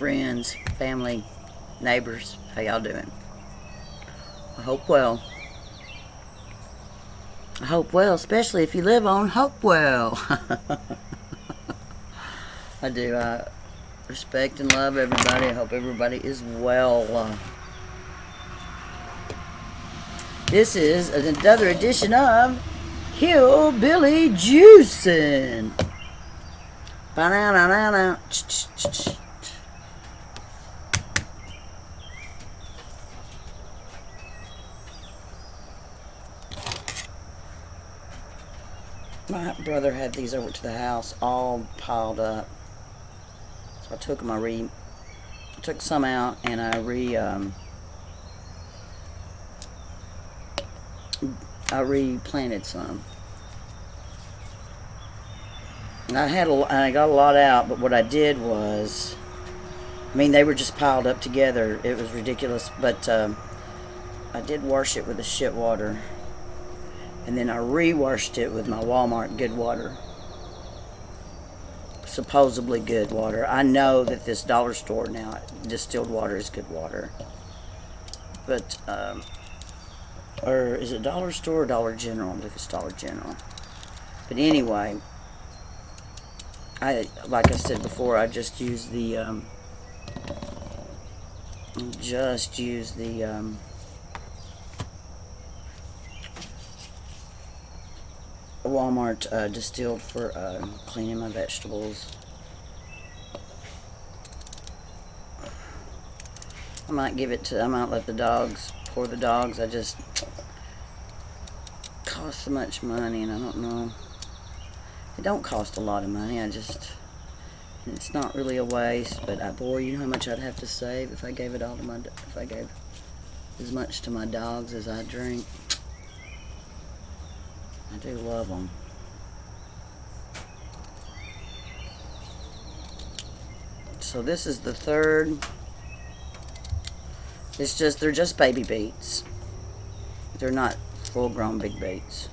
friends, family, neighbors. How y'all doing? I hope well. I hope well, especially if you live on Hopewell. I do. I respect and love everybody. I hope everybody is well. This is another edition of Hillbilly Jewson. Ba-na-na-na-na. My brother had these over to the house all piled up. So I took them, I took some out and I replanted some. And I got a lot out, but what I did was, I mean, they were just piled up together. It was ridiculous, but I did wash it with the shit water. And then I re-washed it with my Walmart good water. Supposedly good water. I know that this dollar store now, distilled water is good water. But, or is it Dollar Store or Dollar General? I believe it's Dollar General. But anyway, like I said before, I just use the, Walmart distilled for cleaning my vegetables. I might let the dogs pour the dogs. I just costs so much money, and I don't know. It don't cost a lot of money. It's not really a waste. But boy, you know how much I'd have to save if I gave as much to my dogs as I drink. I do love them. So this is the third. They're just baby beets. They're not full-grown big beets.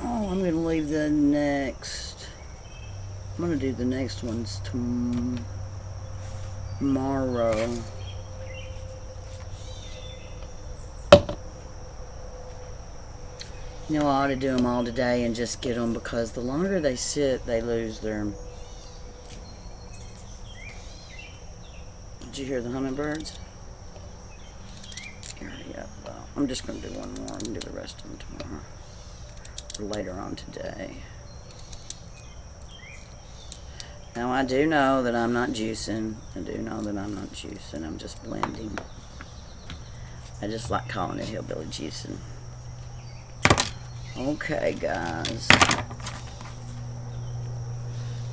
Oh, I'm gonna leave the next. I'm gonna do the next ones tomorrow. You know, I ought to do them all today and just get them, because the longer they sit, they lose their... Did you hear the hummingbirds? Hurry up, though. I'm just going to do one more and do the rest of them tomorrow. Or later on today. Now, I do know that I'm not juicing. I'm just blending. I just like calling it hillbilly juicing. Okay, guys.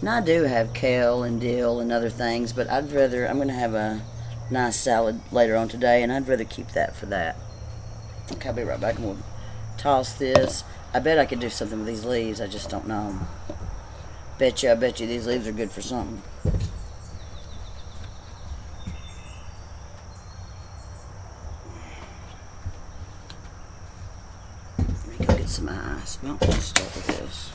Now, I do have kale and dill and other things, but I'm going to have a nice salad later on today, and I'd rather keep that for that. Okay, I'll be right back, and we'll toss this. I bet I could do something with these leaves. I just don't know. I bet you these leaves are good for something. Some ice. Well, let's start with this.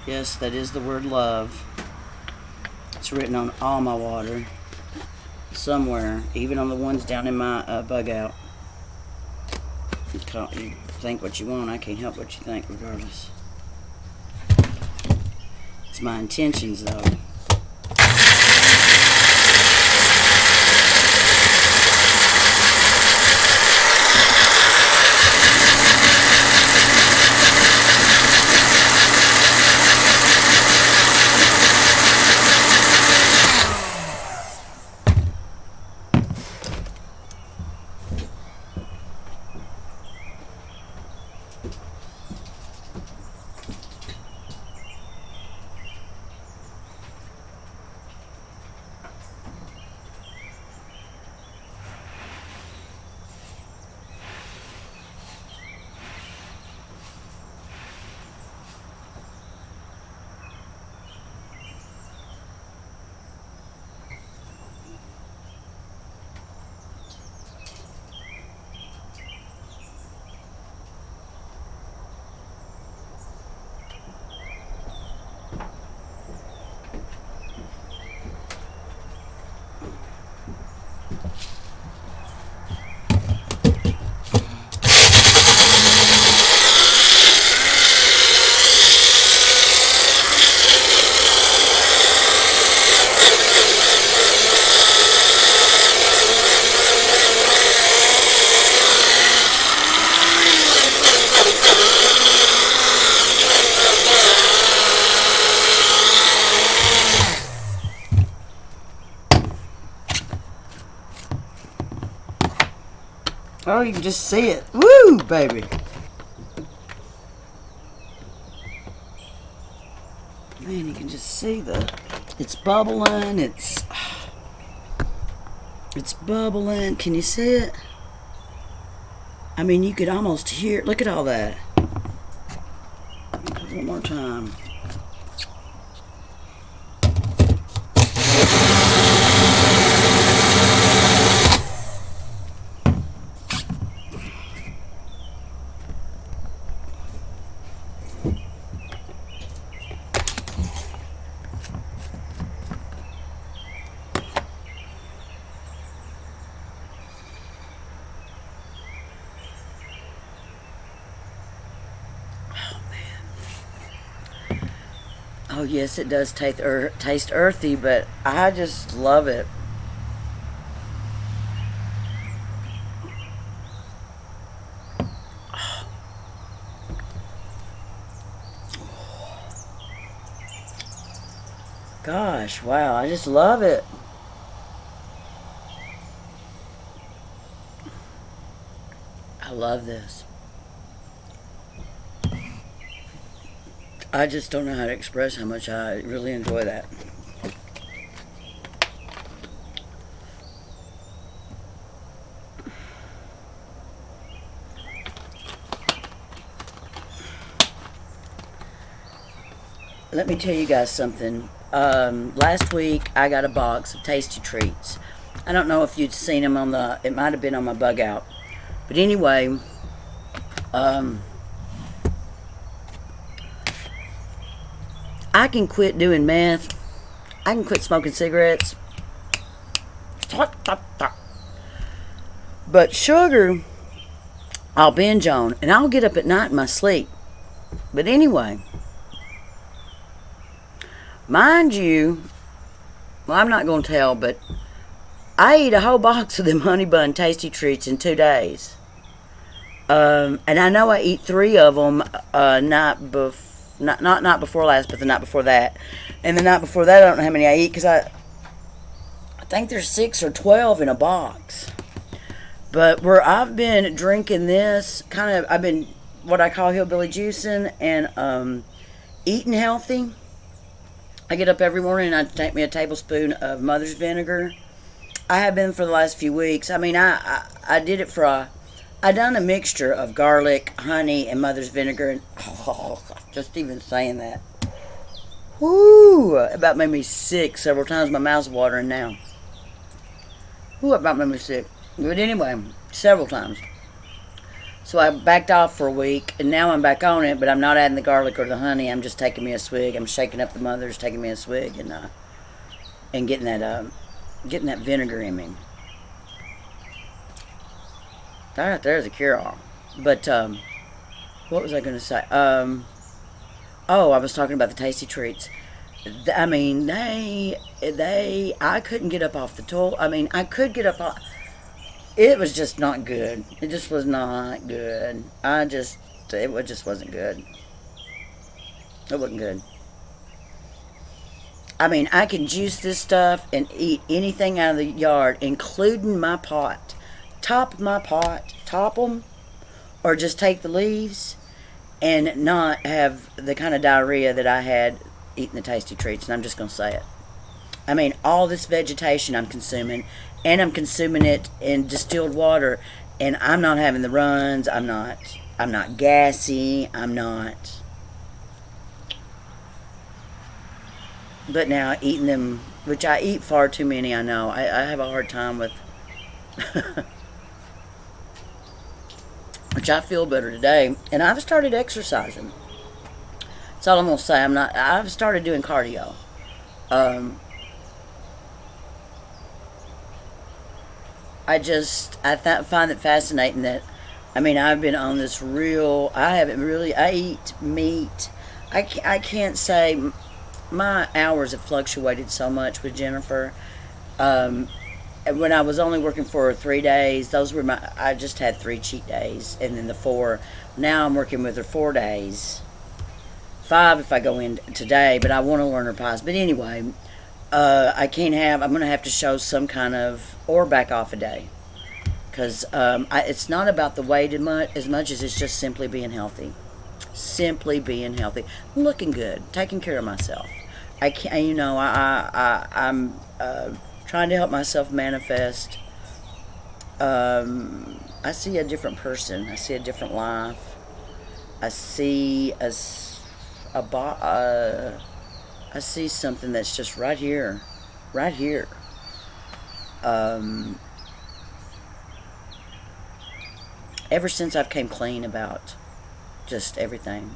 Yes, that is the word love. It's written on all my water. Somewhere, even on the ones down in my bug out. You think what you want, I can't help what you think regardless. It's my intentions though. Oh, you can just see it. Woo, baby. Man, you can just see it's bubbling. It's bubbling. Can you see it? I mean, you could almost hear it. Look at all that. One more time. Oh, yes, it does taste earthy, but I just love it. Gosh, wow, I just love it. I love this. I just don't know how to express how much I really enjoy that. Let me tell you guys something. Last week I got a box of Tasty Treats. I don't know if you'd seen them it might have been on my bug out. But anyway, I can quit doing meth. I can quit smoking cigarettes. But sugar, I'll binge on. And I'll get up at night in my sleep. But anyway, mind you, well, I'm not going to tell, but I eat a whole box of them Honey Bun Tasty Treats in 2 days. And I know I eat 3 of them not before last, but the night before that. And the night before that, I don't know how many I eat, because I think there's 6 or 12 in a box. But where I've been drinking this, I've been what I call hillbilly juicing and eating healthy. I get up every morning and I take me a tablespoon of mother's vinegar. I have been for the last few weeks. I mean, I did it I done a mixture of garlic, honey, and mother's vinegar. And, just even saying that. Whoo! It about made me sick several times. My mouth's watering now. Whoo, it about made me sick. But anyway, several times. So I backed off for a week, and now I'm back on it, but I'm not adding the garlic or the honey. I'm just taking me a swig. I'm shaking up the mother's, taking me a swig, and getting that vinegar in me. That right there's a cure-all. But, what was I going to say? I was talking about the Tasty Treats. I mean, I couldn't get up off the toilet. I mean, I could get up off. It was just not good. It just was not good. It just wasn't good. It wasn't good. I mean, I can juice this stuff and eat anything out of the yard, including my pot. Top my pot, top them, or just take the leaves and not have the kind of diarrhea that I had eating the Tasty Treats, and I'm just going to say it. I mean, all this vegetation I'm consuming, and I'm consuming it in distilled water, and I'm not having the runs, I'm not gassy, I'm not. But now eating them, which I eat far too many, I know. I have a hard time with... which I feel better today. And I've started exercising. That's all I'm going to say. I've started doing cardio. I find it fascinating that, I mean, I've been on this I eat meat. I can't say, my hours have fluctuated so much with Jennifer. When I was only working for 3 days, I just had 3 cheat days, and then the 4. Now I'm working with her 4 days. 5 if I go in today, but I want to learn her pies. But anyway, I'm going to have to show some kind of, or back off a day. because it's not about the weight as much as it's just simply being healthy. Simply being healthy, looking good, taking care of myself. I can't, I'm trying to help myself manifest. I see a different person. I see a different life. I see I see something that's just right here, right here. Ever since I've came clean about just everything,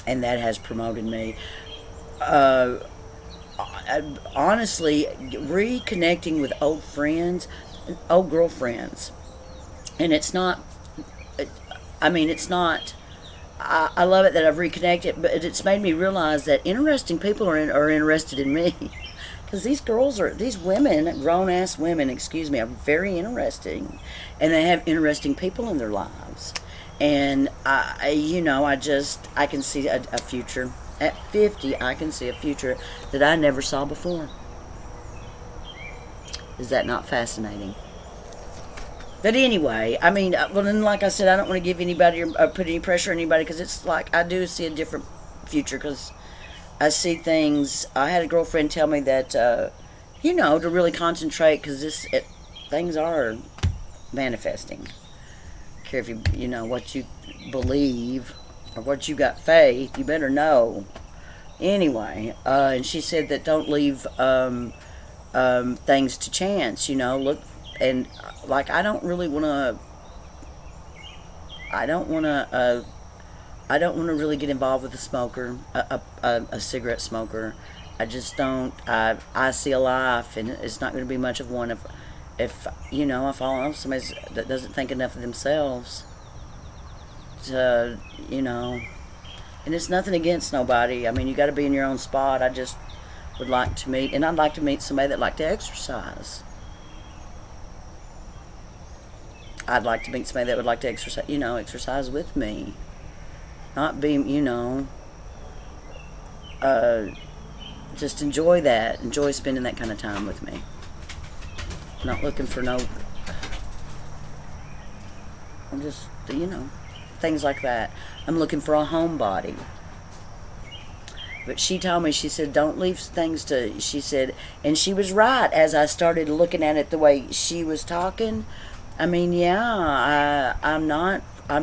and that has promoted me. Honestly, reconnecting with old friends, old girlfriends, and it's not. It's not. I love it that I've reconnected, but it's made me realize that interesting people are interested in me. Because these women, grown ass women, excuse me, are very interesting, and they have interesting people in their lives. And I can see a future at 50. I can see a future that I never saw before. Is that not fascinating? But anyway, well, then, like I said, I don't want to give anybody or put any pressure on anybody, because it's like I do see a different future, because I see things. I had a girlfriend tell me that, to really concentrate, because things are manifesting. I don't care if what you believe or what you got faith, you better know. Anyway, and she said that don't leave things to chance. Look, and like I don't want to really get involved with a smoker, a cigarette smoker. I just don't. I see a life, and it's not going to be much of one if I fall in love with somebody that doesn't think enough of themselves. To and it's nothing against nobody. You got to be in your own spot. I just would like to meet, and I'd like to meet somebody that liked to exercise. I'd like to meet somebody that would like to exercise with me. Not be, just enjoy that. Enjoy spending that kind of time with me. Not looking for I'm just, things like that. I'm looking for a homebody. But she told me, she said, don't leave things she said, and she was right as I started looking at it the way she was talking. I'm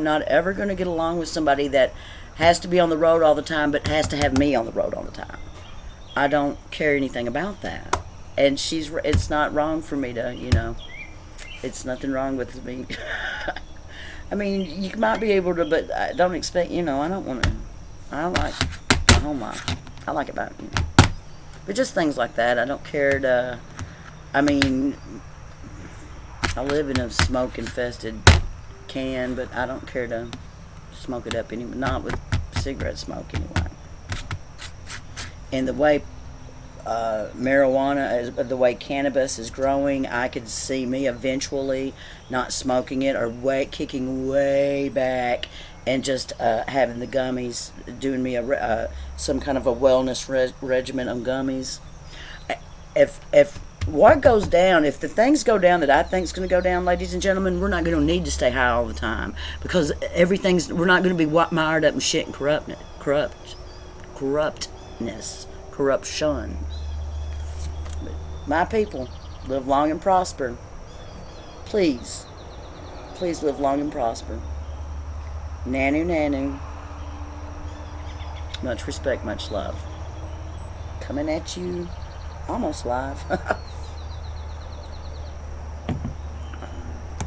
not ever going to get along with somebody that has to be on the road all the time, but has to have me on the road all the time. I don't care anything about that. And it's not wrong for me to, it's nothing wrong with me. You might be able to, but I don't expect, I don't like a home life. I like it about, but just things like that. I don't care to, I live in a smoke-infested can, but I don't care to smoke it up anymore. Not with cigarette smoke, anyway. And the way marijuana, the way cannabis is growing, I could see me eventually not smoking it, or kicking way back and just having the gummies, doing me some kind of a wellness regimen on gummies. If what goes down, if the things go down that I think is going to go down, ladies and gentlemen, we're not going to need to stay high all the time, because we're not going to be mired up in shit and corruptness. Corruption. But my people, live long and prosper. Please live long and prosper. Nanu, nanu. Much respect, much love. Coming at you almost live.